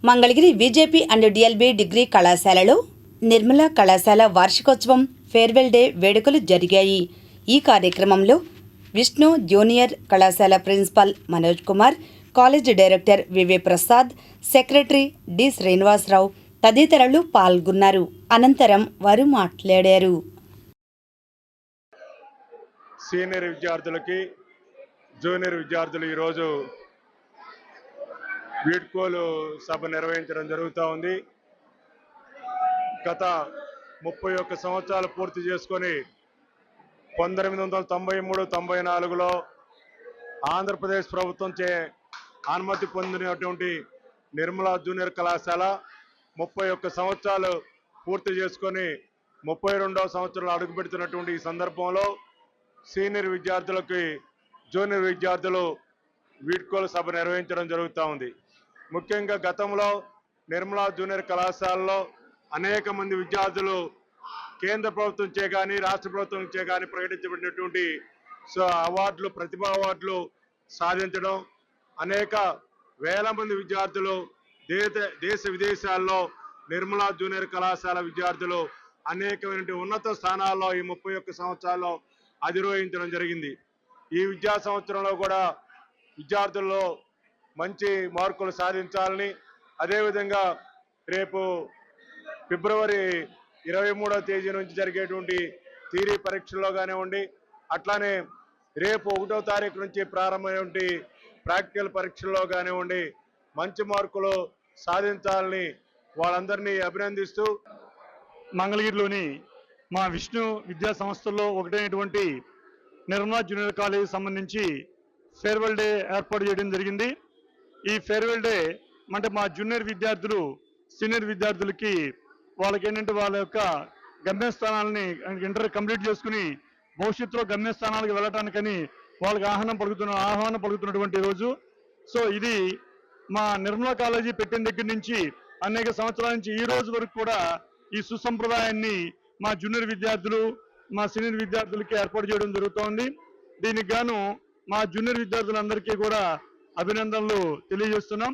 Mangalagiri BJP and డిఎల్బీ degree కళాశాలలో నిర్మల కళాశాల వార్షికోత్సవం ఫేర్వెల్ డే వేడుకలు జరిగాయి. ఈ కార్యక్రమంలో విష్ణు జూనియర్ కళాశాల principal Manoj Kumar, college director V V Prasad, secretary D Srinivasa Rao తదితరులు పాల్గొన్నారు. అనంతరం వారు మాట్లాడారు. సీనియర్ విద్యార్థులకి జూనియర్ విద్యార్థులు ఈరోజు వీడ్కోలు సభ నిర్వహించడం జరుగుతూ ఉంది. గత 31 సంవత్సరాలు పూర్తి చేసుకొని 1993-94లో ఆంధ్రప్రదేశ్ ప్రభుత్వంచే అనుమతి పొందినటువంటి నిర్మల జూనియర్ కళాశాల 31 సంవత్సరాలు పూర్తి చేసుకొని 32వ సంవత్సరంలో అడుగుపెడుతున్నటువంటి ఈ సందర్భంలో సీనియర్ విద్యార్థులకి జూనియర్ విద్యార్థులు వీడ్కోలు సభ నిర్వహించడం జరుగుతూ ఉంది. ముఖ్యంగా గతంలో నిర్మల జూనియర్ కళాశాలలో అనేక మంది విద్యార్థులు కేంద్ర ప్రభుత్వంచే కానీ రాష్ట్ర ప్రభుత్వంచే కానీ ప్రకటించబడినటువంటి అవార్డులు, ప్రతిభా అవార్డులు సాధించడం, అనేక వేల మంది విద్యార్థులు దేశ విదేశాల్లో నిర్మల జూనియర్ కళాశాల విద్యార్థులు అనేకమైన ఉన్నత స్థానాల్లో ఈ 31 సంవత్సరాల్లో అధిరోహించడం జరిగింది. ఈ విద్యా సంవత్సరంలో కూడా విద్యార్థుల్లో మంచి మార్కులు సాధించాలని, అదేవిధంగా రేపు ఫిబ్రవరి 23వ తేదీ నుంచి జరిగేటువంటి థియరీ పరీక్షల్లో కానివ్వండి, అట్లానే రేపు 1వ తారీఖు నుంచి ప్రారంభమైనటువంటి ప్రాక్టికల్ పరీక్షల్లో కానివ్వండి మంచి మార్కులు సాధించాలని వాళ్ళందరినీ అభినందిస్తూ మంగళగిరిలోని మా విష్ణు విద్యా సంస్థల్లో ఒకటైనటువంటి నిర్మలా జూనియర్ కాలేజీ సంబంధించి ఫేర్వెల్ డే ఏర్పాటు చేయడం జరిగింది. ఈ ఫేర్వెల్ డే అంటే మా జూనియర్ విద్యార్థులు సీనియర్ విద్యార్థులకి వాళ్ళకి ఏంటంటే వాళ్ళ యొక్క గమ్యస్థానాలని ఇంటర్ కంప్లీట్ చేసుకుని భవిష్యత్తులో గమ్యస్థానాలకు వెళ్ళటానికని వాళ్ళకి ఆహ్వానం పలుకుతున్నటువంటి రోజు. సో ఇది మా నిర్మలా కాలేజీ పెట్టిన దగ్గర నుంచి అనేక సంవత్సరాల నుంచి ఈ రోజు వరకు కూడా ఈ సుసంప్రదాయాన్ని మా జూనియర్ విద్యార్థులు మా సీనియర్ విద్యార్థులకి ఏర్పాటు చేయడం జరుగుతోంది. దీనికి గాను మా జూనియర్ విద్యార్థులందరికీ కూడా అభినందనలు తెలియజేస్తున్నాం.